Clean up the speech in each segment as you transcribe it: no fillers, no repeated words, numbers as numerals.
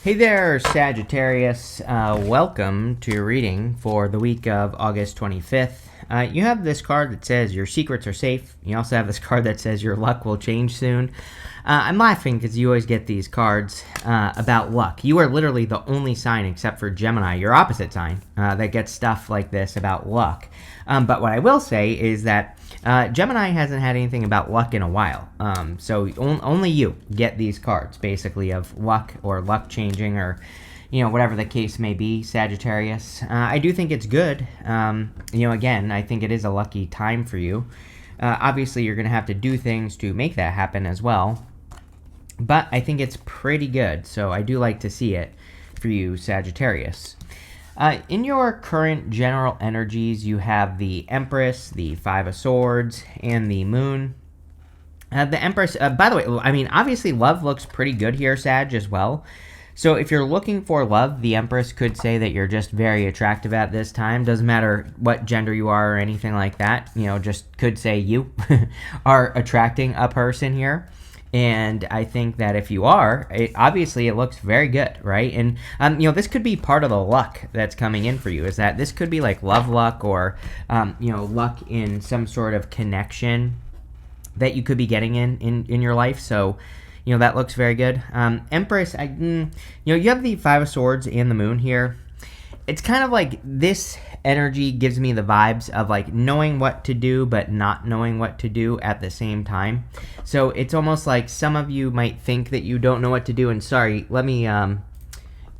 Hey there, Sagittarius. Welcome to your reading for the week of August 25th. You have this card that says your secrets are safe. You also have this card that says your luck will change soon. I'm laughing because you always get these cards about luck. You are literally the only sign except for Gemini, your opposite sign, that gets stuff like this about luck. But what I will say is that Gemini hasn't had anything about luck in a while. So only you get these cards, basically, of luck or luck changing or, whatever the case may be, Sagittarius. I do think it's good. Again, I think it is a lucky time for you. Obviously, you're going to have to do things to make that happen as well. But I think it's pretty good, so I do like to see it for you, Sagittarius. In your current general energies, you have the Empress, the Five of Swords, and the Moon. The Empress, by the way, obviously love looks pretty good here, Sag, as well. So if you're looking for love, the Empress could say that you're just very attractive at this time. Doesn't matter what gender you are or anything like that. Just could say you are attracting a person here. And I think that if you are, obviously it looks very good, right? And, this could be part of the luck that's coming in for you, is that this could be like love luck or, luck in some sort of connection that you could be getting in your life. So, that looks very good. Empress, you have the Five of Swords and the Moon here. It's kind of like this energy gives me the vibes of like knowing what to do but not knowing what to do at the same time. So it's almost like some of you might think that you don't know what to do, and sorry, let me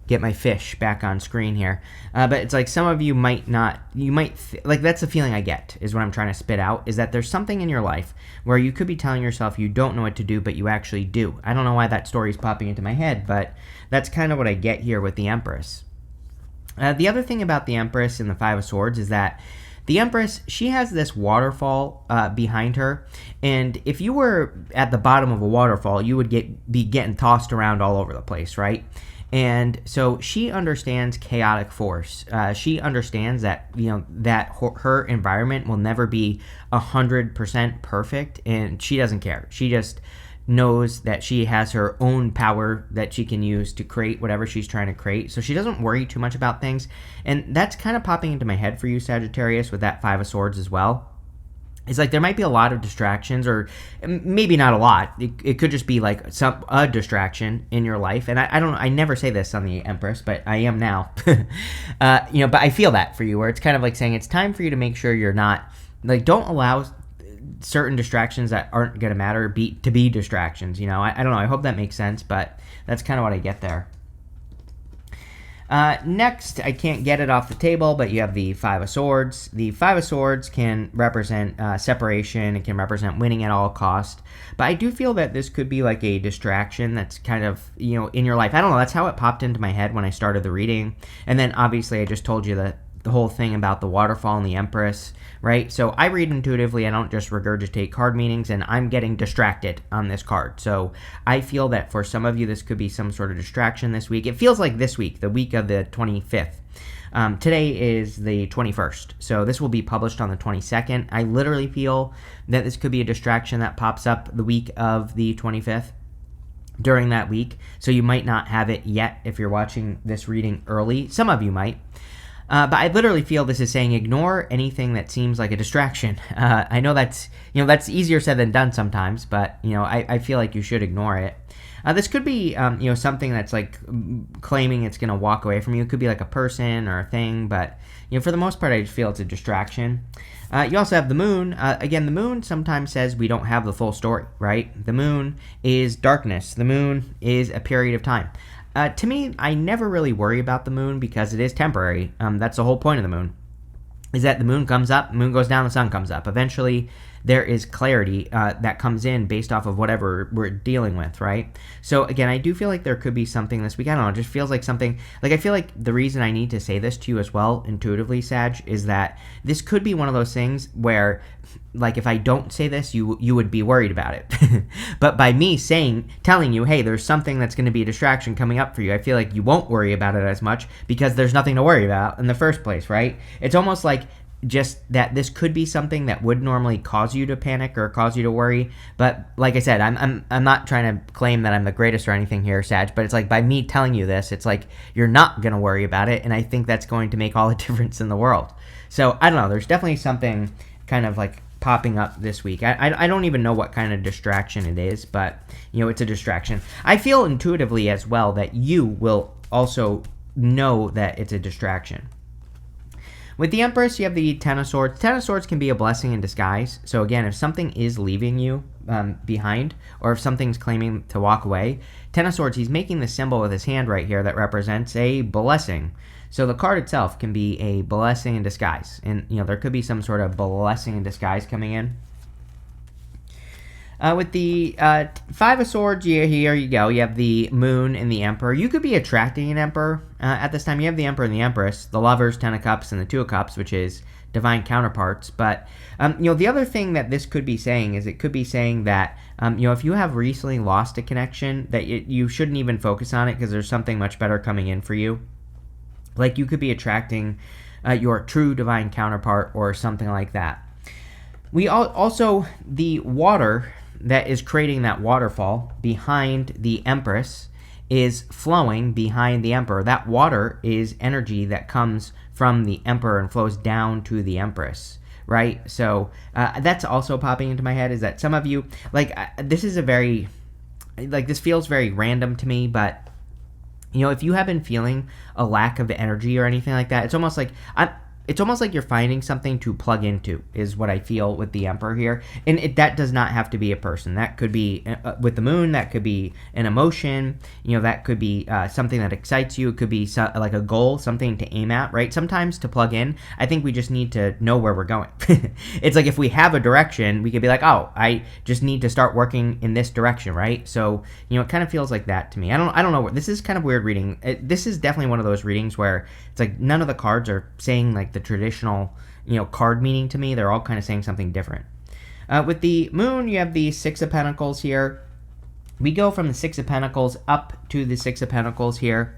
get my fish back on screen here. But it's like some of you might not, like that's the feeling I get, is what I'm trying to spit out, is that there's something in your life where you could be telling yourself you don't know what to do, but you actually do. I don't know why that story is popping into my head, but that's kind of what I get here with the Empress. The other thing about the Empress and the Five of Swords is that the Empress, she has this waterfall behind her, and if you were at the bottom of a waterfall, you would be getting tossed around all over the place, right? And so she understands chaotic force. She understands that that her environment will never be 100% perfect, and she doesn't care. She just knows that she has her own power that she can use to create whatever she's trying to create. So she doesn't worry too much about things. And that's kind of popping into my head for you, Sagittarius, with that Five of Swords as well. It's like there might be a lot of distractions, or maybe not a lot. It could just be like a distraction in your life. And I never say this on the Empress, but I am now. But I feel that for you, where it's kind of like saying it's time for you to make sure you're not, like, don't allow certain distractions that aren't going to matter to be distractions. I don't know. I hope that makes sense, but that's kind of what I get there. Next, I can't get it off the table, but you have the Five of Swords. The Five of Swords can represent separation. It can represent winning at all cost. But I do feel that this could be like a distraction that's kind of, in your life. I don't know. That's how it popped into my head when I started the reading. And then obviously I just told you that the whole thing about the waterfall and the Empress, right? So I read intuitively. I don't just regurgitate card meanings, and I'm getting distracted on this card. So I feel that for some of you, this could be some sort of distraction this week. It feels like this week, the week of the 25th. Today is the 21st, so this will be published on the 22nd. I literally feel that this could be a distraction that pops up the week of the 25th. During that week. So you might not have it yet if you're watching this reading early. Some of you might. But I literally feel this is saying ignore anything that seems like a distraction. I know that's easier said than done sometimes, but I feel like you should ignore it. This could be something that's like claiming it's going to walk away from you. It could be like a person or a thing, but for the most part, I just feel it's a distraction. You also have the Moon. Again, the Moon sometimes says we don't have the full story, right? The Moon is darkness. The Moon is a period of time. To me, I never really worry about the Moon because it is temporary. That's the whole point of the Moon, is that the Moon comes up, the Moon goes down, the Sun comes up. Eventually, there is clarity that comes in based off of whatever we're dealing with, right? So again, I do feel like there could be something this week. I don't know, it just feels like something, like I feel like the reason I need to say this to you as well, intuitively, Sag, is that this could be one of those things where, like, if I don't say this, you would be worried about it. But by me telling you, hey, there's something that's going to be a distraction coming up for you, I feel like you won't worry about it as much because there's nothing to worry about in the first place, right? It's almost like just that this could be something that would normally cause you to panic or cause you to worry. But like I said, I'm not trying to claim that I'm the greatest or anything here, Sag, but it's like by me telling you this, it's like you're not going to worry about it, and I think that's going to make all the difference in the world. So I don't know, there's definitely something kind of like popping up this week. I don't even know what kind of distraction it is, but it's a distraction. I feel intuitively as well that you will also know that it's a distraction. With the Empress, you have the Ten of Swords. Ten of Swords can be a blessing in disguise. So again, if something is leaving you behind, or if something's claiming to walk away, Ten of Swords, he's making the symbol with his hand right here that represents a blessing. So the card itself can be a blessing in disguise. And, there could be some sort of blessing in disguise coming in. With the Five of Swords, here you go. You have the Moon and the Emperor. You could be attracting an Emperor at this time. You have the Emperor and the Empress, the Lovers, Ten of Cups, and the Two of Cups, which is divine counterparts. But, the other thing that this could be saying is it could be saying that, if you have recently lost a connection, that you shouldn't even focus on it because there's something much better coming in for you. Like you could be attracting your true divine counterpart or something like that. We also, the water that is creating that waterfall behind the Empress is flowing behind the Emperor. That water is energy that comes from the Emperor and flows down to the Empress, right? So that's also popping into my head, is that some of you, this is this feels very random to me, but if you have been feeling a lack of energy or anything like that, it's almost like you're finding something to plug into, is what I feel with the Emperor here. And that does not have to be a person. That could be, with the Moon, that could be an emotion. That could be something that excites you. It could be like a goal, something to aim at, right? Sometimes to plug in, I think we just need to know where we're going. It's like if we have a direction, we could be like, oh, I just need to start working in this direction, right? So, it kind of feels like that to me. I don't know. This is kind of weird reading. This is definitely one of those readings where it's like none of the cards are saying like the traditional card meaning to me. They're all kind of saying something different. With the Moon, you have the Six of Pentacles here. We go from the Six of Pentacles up to the Six of Pentacles here.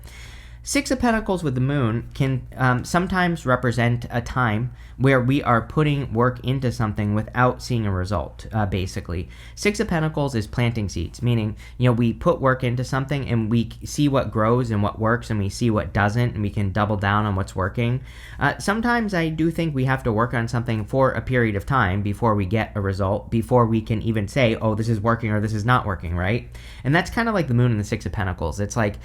Six of Pentacles with the Moon can sometimes represent a time where we are putting work into something without seeing a result, basically. Six of Pentacles is planting seeds, meaning, we put work into something and we see what grows and what works, and we see what doesn't, and we can double down on what's working. Sometimes I do think we have to work on something for a period of time before we get a result, before we can even say, oh, this is working or this is not working, right? And that's kind of like the Moon and the Six of Pentacles. It's like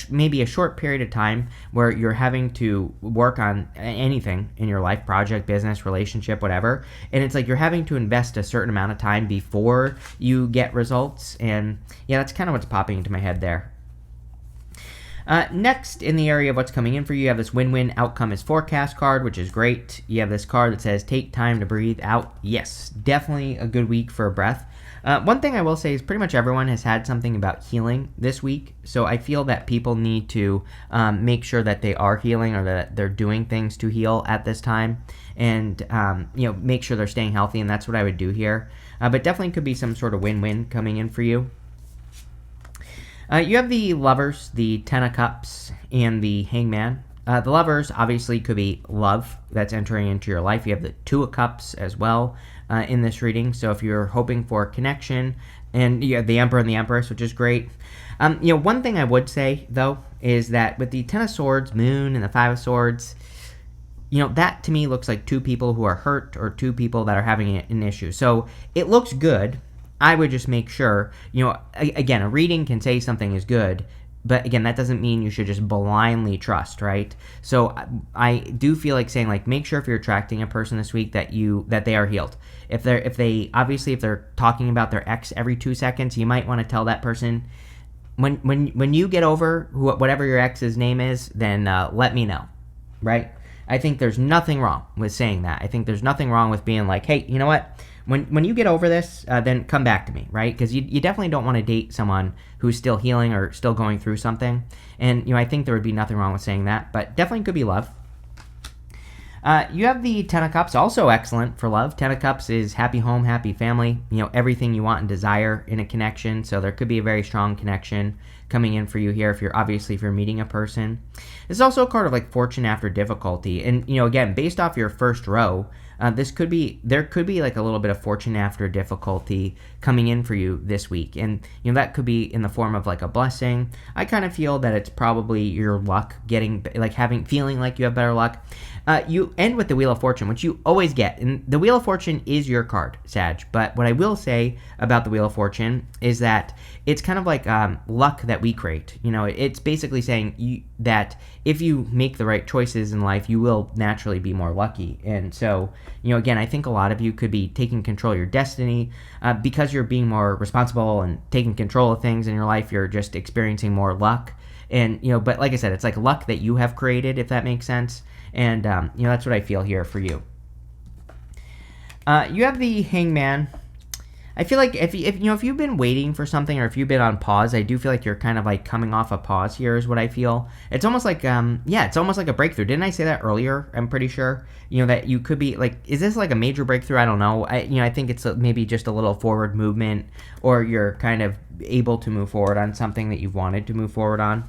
maybe a short period of time where you're having to work on anything in your life, project, business, relationship, whatever, and it's like you're having to invest a certain amount of time before you get results. And yeah, that's kind of what's popping into my head there. Next, in the area of what's coming in for you, you have this win-win outcome is forecast card, which is great. You have this card that says take time to breathe out. Yes, definitely a good week for a breath. One thing I will say is pretty much everyone has had something about healing this week, so I feel that people need to make sure that they are healing or that they're doing things to heal at this time, and make sure they're staying healthy, and that's what I would do here. But definitely could be some sort of win-win coming in for you. You have the Lovers, the Ten of Cups, and the Hangman. The Lovers obviously could be love that's entering into your life. You have the Two of Cups as well in this reading. So if you're hoping for connection, and you have the Emperor and the Empress, which is great. One thing I would say, though, is that with the Ten of Swords, Moon, and the Five of Swords, that to me looks like two people who are hurt or two people that are having an issue. So it looks good. I would just make sure, again, a reading can say something is good, but again, that doesn't mean you should just blindly trust, right? So I do feel like saying, like, make sure if you're attracting a person this week that they are healed. If they're talking about their ex every 2 seconds, you might want to tell that person, when you get over whatever your ex's name is, then let me know, right? I think there's nothing wrong with saying that. I think there's nothing wrong with being like, hey, you know what? When you get over this, then come back to me, right? Because you definitely don't want to date someone who's still healing or still going through something. And, I think there would be nothing wrong with saying that, but definitely could be love. You have the Ten of Cups, also excellent for love. Ten of Cups is happy home, happy family, everything you want and desire in a connection. So there could be a very strong connection coming in for you here if you're meeting a person. This is also a card of like fortune after difficulty. And, again, based off your first row, there could be like a little bit of fortune after difficulty coming in for you this week. And, that could be in the form of like a blessing. I kind of feel that it's probably your luck feeling like you have better luck. You end with the Wheel of Fortune, which you always get. And the Wheel of Fortune is your card, Sag. But what I will say about the Wheel of Fortune is that it's kind of like luck that we create. It's basically saying that if you make the right choices in life, you will naturally be more lucky. And so, again, I think a lot of you could be taking control of your destiny because you're being more responsible and taking control of things in your life. You're just experiencing more luck. And, but like I said, it's like luck that you have created, if that makes sense. And, that's what I feel here for you. You have the Hangman. I feel like if you've been waiting for something or if you've been on pause, I do feel like you're kind of like coming off a pause here is what I feel. It's almost like, it's almost like a breakthrough. Didn't I say that earlier? I'm pretty sure, that you could be like, is this like a major breakthrough? I don't know. I think it's maybe just a little forward movement, or you're kind of able to move forward on something that you've wanted to move forward on.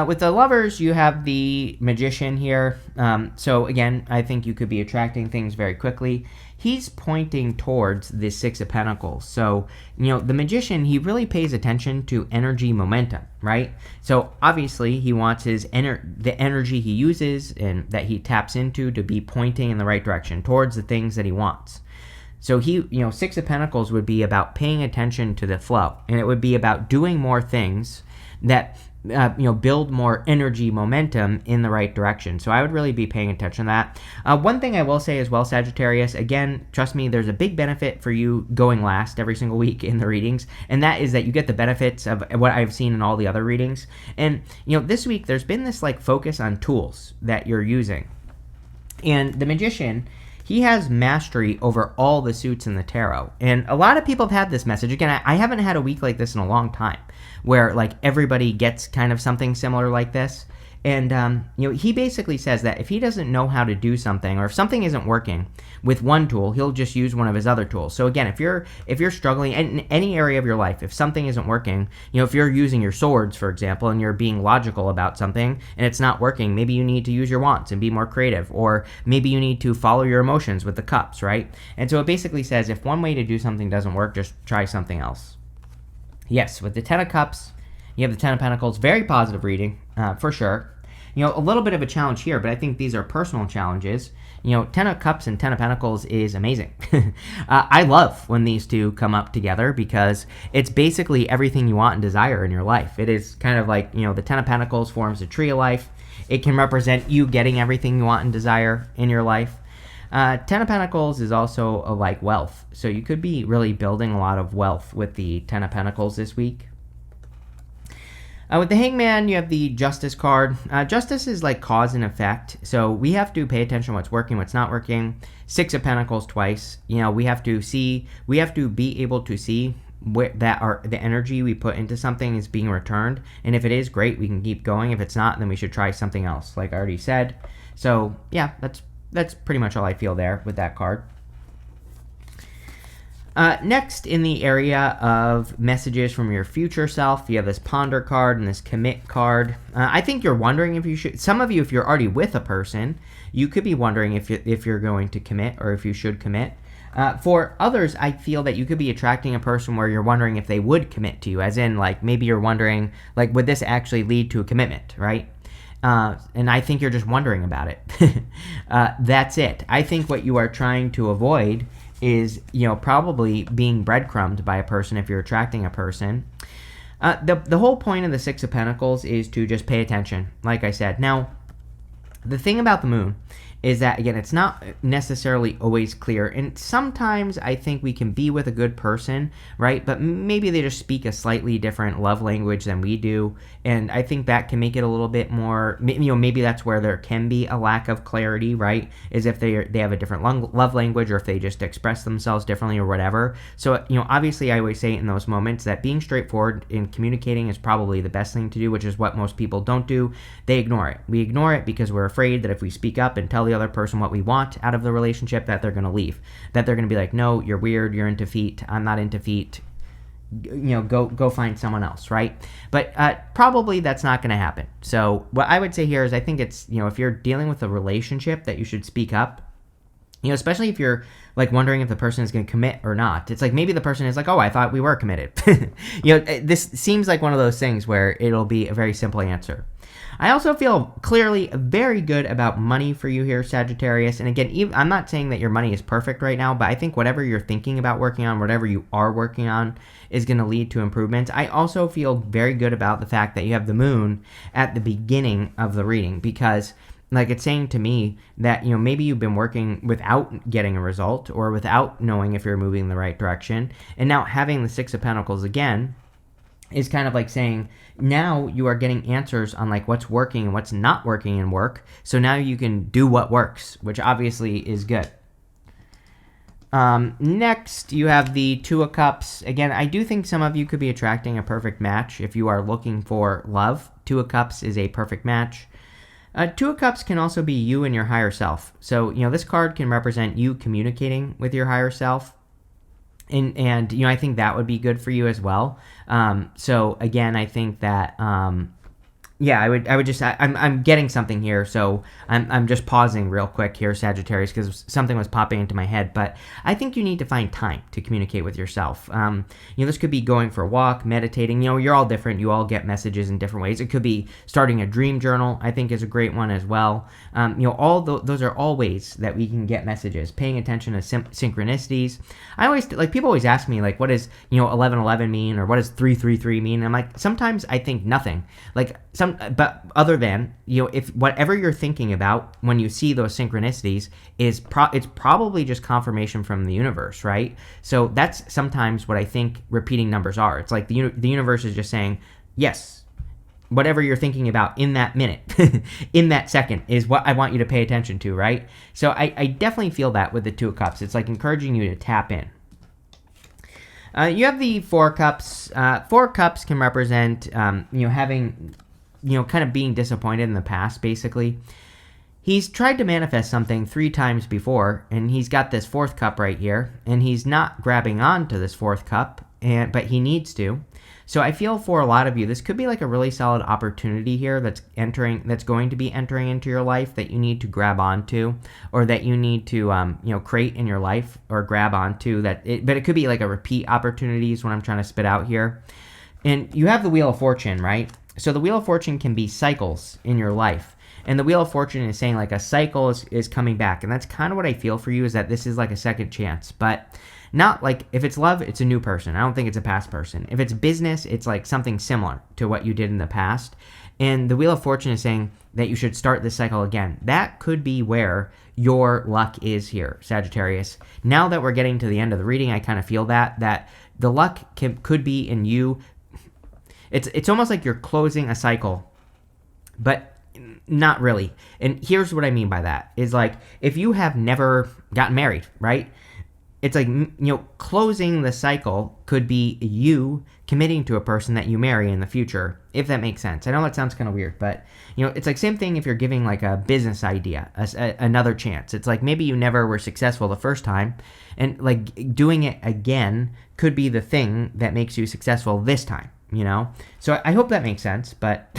With the Lovers, you have the Magician here. So again, I think you could be attracting things very quickly. He's pointing towards the Six of Pentacles. So, the Magician, he really pays attention to energy momentum, right? So obviously he wants the energy he uses and that he taps into to be pointing in the right direction towards the things that he wants. So Six of Pentacles would be about paying attention to the flow, and it would be about doing more things that build more energy momentum in the right direction. So I would really be paying attention to that. One thing I will say as well, Sagittarius, again, trust me, there's a big benefit for you going last every single week in the readings, and that is that you get the benefits of what I've seen in all the other readings. And, this week there's been this like focus on tools that you're using. And the Magician, he has mastery over all the suits in the tarot. And a lot of people have had this message. Again, I haven't had a week like this in a long time where like everybody gets kind of something similar like this. And, he basically says that if he doesn't know how to do something, or if something isn't working with one tool, he'll just use one of his other tools. So again, if you're struggling in any area of your life, if something isn't working, if you're using your swords, for example, and you're being logical about something and it's not working, maybe you need to use your wands and be more creative, or maybe you need to follow your emotions with the cups, right? And so it basically says if one way to do something doesn't work, just try something else. Yes, with the Ten of Cups, you have the Ten of Pentacles, very positive reading, for sure. A little bit of a challenge here, but I think these are personal challenges. Ten of Cups and Ten of Pentacles is amazing. I love when these two come up together because it's basically everything you want and desire in your life. It is kind of like, the Ten of Pentacles forms a tree of life. It can represent you getting everything you want and desire in your life. Ten of Pentacles is also like wealth. So you could be really building a lot of wealth with the Ten of Pentacles this week. With the Hangman, you have the Justice card. Justice is like cause and effect. So we have to pay attention to what's working, what's not working. Six of Pentacles twice. We have to be able to see the energy we put into something is being returned. And if it is, great, we can keep going. If it's not, then we should try something else, like I already said. So yeah, that's pretty much all I feel there with that card. Next, in the area of messages from your future self, you have this Ponder card and this Commit card. I think you're wondering if you should. Some of you, if you're already with a person, you could be wondering if you're going to commit or if you should commit. For others, I feel that you could be attracting a person where you're wondering if they would commit to you, as in, like, maybe you're wondering, like, would this actually lead to a commitment, right? And I think you're just wondering about it. That's it. I think what you are trying to avoid is, probably being breadcrumbed by a person if you're attracting a person. The whole point of the Six of Pentacles is to just pay attention, like I said. Now, the thing about the moon is that, again, it's not necessarily always clear. And sometimes I think we can be with a good person, right? But maybe they just speak a slightly different love language than we do. And I think that can make it a little bit more, maybe that's where there can be a lack of clarity, right? Is if they have a different love language, or if they just express themselves differently or whatever. So, obviously I always say in those moments that being straightforward in communicating is probably the best thing to do, which is what most people don't do. They ignore it. We ignore it because we're afraid that if we speak up and tell the other person what we want out of the relationship, that they're going to leave, that they're going to be like, no, you're weird, you're into feet, I'm not into feet, go find someone else, right? But probably that's not going to happen. So what I would say here is, I think it's, if you're dealing with a relationship, that you should speak up, especially if you're like wondering if the person is going to commit or not. It's like, maybe the person is like, oh, I thought we were committed. This seems like one of those things where it'll be a very simple answer. I also feel clearly very good about money for you here, Sagittarius. And again, I'm not saying that your money is perfect right now, but I think whatever you're thinking about working on, whatever you are working on, is going to lead to improvements. I also feel very good about the fact that you have the moon at the beginning of the reading, because like it's saying to me that, maybe you've been working without getting a result, or without knowing if you're moving in the right direction. And now having the Six of Pentacles again is kind of like saying, now you are getting answers on like what's working and what's not working in work. So now you can do what works, which obviously is good. Next, you have the Two of Cups. Again, I do think some of you could be attracting a perfect match if you are looking for love. Two of Cups is a perfect match. Two of Cups can also be you and your higher self. So, this card can represent you communicating with your higher self. And I think that would be good for you as well. So again, I think that I would just, I'm getting something here, so I'm just pausing real quick here, Sagittarius, because something was popping into my head. But I think you need to find time to communicate with yourself. This could be going for a walk, meditating. You're all different. You all get messages in different ways. It could be starting a dream journal, I think is a great one as well. Those are all ways that we can get messages. Paying attention to synchronicities. People always ask me, like, what does 1111 mean, or what does 333 mean? I'm like, sometimes I think nothing. But other than, if whatever you're thinking about when you see those synchronicities is it's probably just confirmation from the universe, right? So that's sometimes what I think repeating numbers are. It's like the universe is just saying, yes, whatever you're thinking about in that minute, in that second, is what I want you to pay attention to, right? So I definitely feel that with the Two of Cups. It's like encouraging you to tap in. You have the Four of Cups. Four of Cups can represent, having, kind of being disappointed in the past, basically. He's tried to manifest something 3 times before, and he's got this fourth cup right here, and he's not grabbing onto this fourth cup, but he needs to. So I feel for a lot of you, this could be like a really solid opportunity here that's going to be entering into your life that you need to grab onto, or that you need to, create in your life or grab onto. But it could be like a repeat opportunity is what I'm trying to spit out here. And you have the Wheel of Fortune, right? So the Wheel of Fortune can be cycles in your life. And the Wheel of Fortune is saying like a cycle is coming back. And that's kind of what I feel for you, is that this is like a second chance. But not like, if it's love, it's a new person. I don't think it's a past person. If it's business, it's like something similar to what you did in the past. And the Wheel of Fortune is saying that you should start this cycle again. That could be where your luck is here, Sagittarius. Now that we're getting to the end of the reading, I kind of feel that the luck could be in you. It's almost like you're closing a cycle, but not really. And here's what I mean by that, is like, if you have never gotten married, right? It's like, closing the cycle could be you committing to a person that you marry in the future, if that makes sense. I know that sounds kind of weird, but, it's like same thing if you're giving like a business idea another chance. It's like maybe you never were successful the first time, and like doing it again could be the thing that makes you successful this time. So I hope that makes sense, but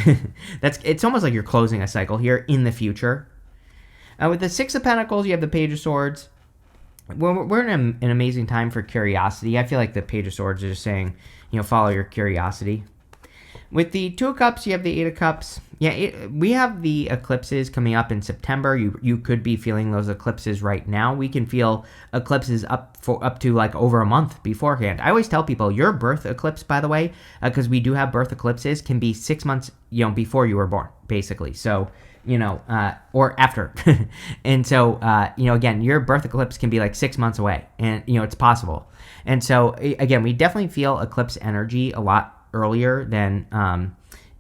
it's almost like you're closing a cycle here in the future. With the Six of Pentacles, you have the Page of Swords. We're in an amazing time for curiosity. I feel like the Page of Swords is just saying, follow your curiosity. With the Two of Cups, you have the Eight of Cups. Yeah, we have the eclipses coming up in September. You could be feeling those eclipses right now. We can feel eclipses up to like over a month beforehand. I always tell people your birth eclipse, by the way, because we do have birth eclipses, can be 6 months, before you were born, basically. So or after. And so, again, your birth eclipse can be like 6 months away, and, it's possible. And so, again, we definitely feel eclipse energy a lot earlier than,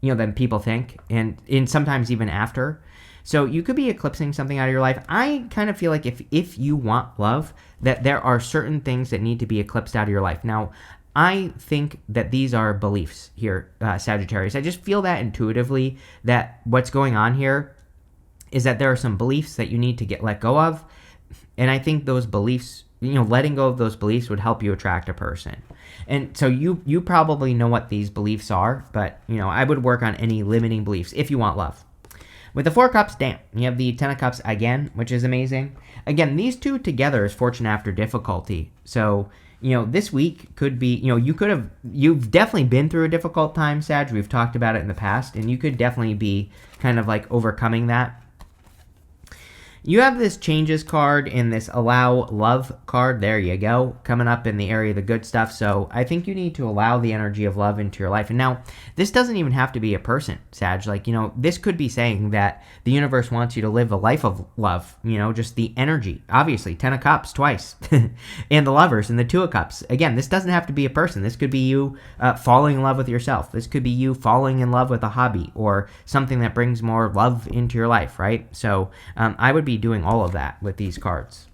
than people think, and sometimes even after. So you could be eclipsing something out of your life. I kind of feel like if you want love, that there are certain things that need to be eclipsed out of your life. Now, I think that these are beliefs here, Sagittarius. I just feel that intuitively, that what's going on here is that there are some beliefs that you need to let go of. And I think those beliefs, letting go of those beliefs would help you attract a person. And so you probably know what these beliefs are, but, I would work on any limiting beliefs if you want love. With the 4 cups, damn, you have the 10 of cups again, which is amazing. Again, these two together is fortune after difficulty. So, this week could be, you've definitely been through a difficult time, Sag. We've talked about it in the past, and you could definitely be kind of like overcoming that. You have this changes card and this allow love card. There you go. Coming up in the area of the good stuff. So I think you need to allow the energy of love into your life. And now, this doesn't even have to be a person, Sag. Like, this could be saying that the universe wants you to live a life of love. Just the energy. Obviously, 10 of cups twice. And the lovers and the 2 of cups. Again, this doesn't have to be a person. This could be you falling in love with yourself. This could be you falling in love with a hobby or something that brings more love into your life, right? So I would be doing all of that with these cards.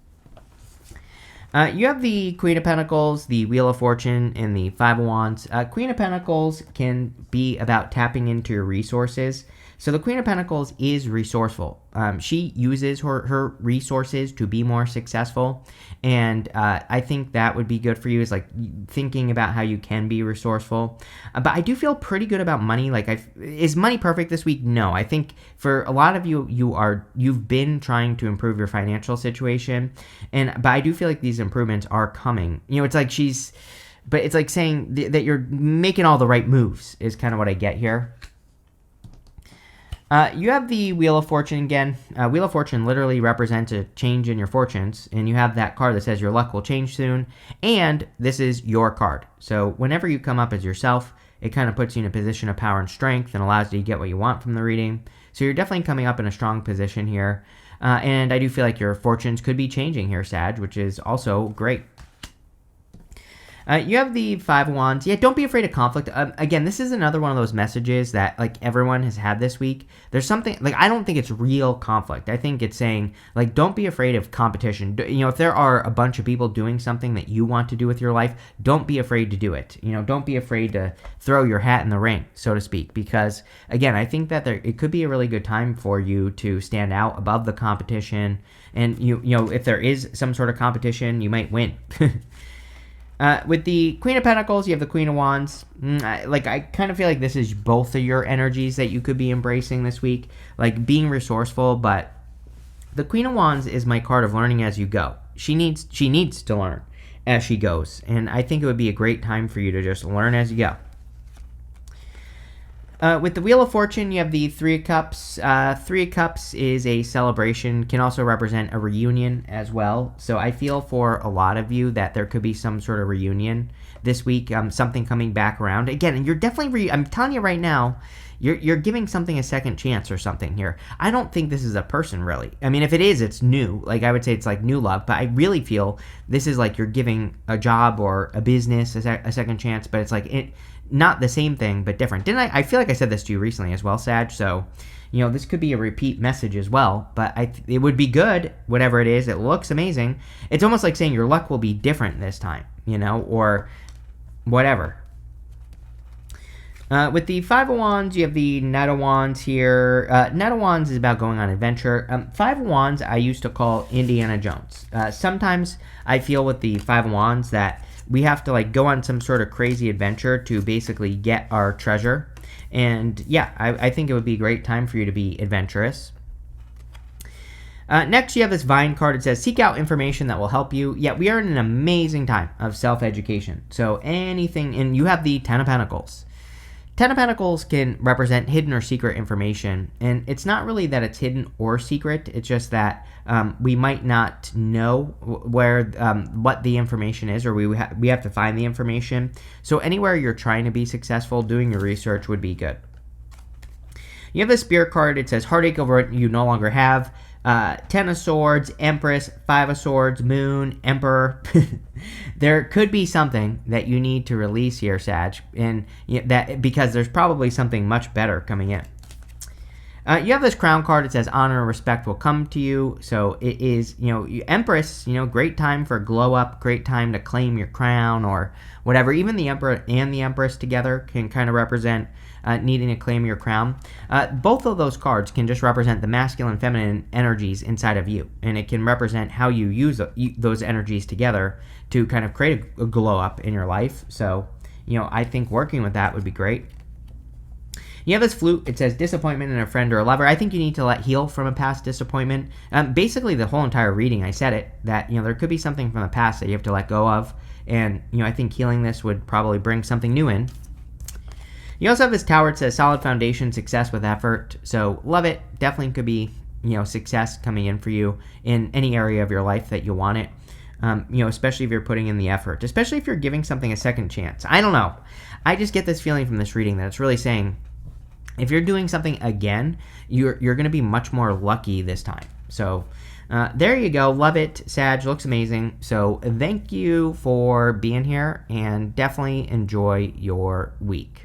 You have the Queen of Pentacles, the Wheel of Fortune, and the 5 of Wands. Queen of Pentacles can be about tapping into your resources. So the Queen of Pentacles is resourceful. She uses her resources to be more successful. And I think that would be good for you, is like thinking about how you can be resourceful. But I do feel pretty good about money. Is money perfect this week? No. I think for a lot of you've been trying to improve your financial situation. But I do feel like these improvements are coming. It's like but it's like saying that you're making all the right moves is kind of what I get here. You have the Wheel of Fortune again. Wheel of Fortune literally represents a change in your fortunes, and you have that card that says your luck will change soon, and this is your card. So whenever you come up as yourself, it kind of puts you in a position of power and strength and allows you to get what you want from the reading. So you're definitely coming up in a strong position here, and I do feel like your fortunes could be changing here, Sag, which is also great. You have the 5 of Wands. Yeah, don't be afraid of conflict. Again, this is another one of those messages that everyone has had this week. There's something I don't think it's real conflict. I think it's saying don't be afraid of competition. If there are a bunch of people doing something that you want to do with your life, don't be afraid to do it. Don't be afraid to throw your hat in the ring, so to speak. Because again, I think that it could be a really good time for you to stand out above the competition. And if there is some sort of competition, you might win. With the Queen of Pentacles, you have the Queen of Wands. I kind of feel like this is both of your energies that you could be embracing this week, being resourceful. But the Queen of Wands is my card of learning as you go. She needs to learn as she goes, and I think it would be a great time for you to just learn as you go. With the Wheel of Fortune, you have the 3 of Cups. 3 of Cups is a celebration, can also represent a reunion as well. So I feel for a lot of you that there could be some sort of reunion this week, something coming back around. Again, and you're definitely, I'm telling you right now, you're giving something a second chance or something here. I don't think this is a person, really. I mean, if it is, it's new. I would say it's new love, but I really feel this is you're giving a job or a business a second chance, but it's not the same thing, but different. I feel like I said this to you recently as well, Sag, so, this could be a repeat message as well, but it would be good, whatever it is. It looks amazing. It's almost like saying your luck will be different this time, or whatever. With the 5 of Wands, you have the Knight of Wands here. Knight of Wands is about going on adventure. 5 of Wands I used to call Indiana Jones. Sometimes I feel with the 5 of Wands that we have to go on some sort of crazy adventure to basically get our treasure. And yeah, I think it would be a great time for you to be adventurous. Next, you have this Vine card. It says, seek out information that will help you. Yeah, we are in an amazing time of self-education. So anything, and you have the 10 of Pentacles. 10 of Pentacles can represent hidden or secret information, and it's not really that it's hidden or secret. It's just that we might not know where what the information is, or we have to find the information. So anywhere you're trying to be successful, doing your research would be good. You have the Spirit card. It says heartache over what you no longer have. 10 of Swords, Empress, 5 of Swords, Moon, Emperor. There could be something that you need to release here, Sag, and that because there's probably something much better coming in. You have this Crown card. It says honor and respect will come to you. So it is, Empress, great time for glow up, great time to claim your crown or whatever. Even the Emperor and the Empress together can kind of represent needing to claim your crown. Both of those cards can just represent the masculine and feminine energies inside of you. And it can represent how you use those energies together to kind of create a glow up in your life. So, I think working with that would be great. You have this Flute. It says disappointment in a friend or a lover. I think you need to let heal from a past disappointment. Basically, the whole entire reading, I said it, that there could be something from the past that you have to let go of. And, I think healing this would probably bring something new in. You also have this Tower. It says solid foundation, success with effort. So love it. Definitely could be, success coming in for you in any area of your life that you want it. Especially if you're putting in the effort, especially if you're giving something a second chance. I don't know. I just get this feeling from this reading that it's really saying, if you're doing something again, you're going to be much more lucky this time. So there you go. Love it. Sag, looks amazing. So thank you for being here and definitely enjoy your week.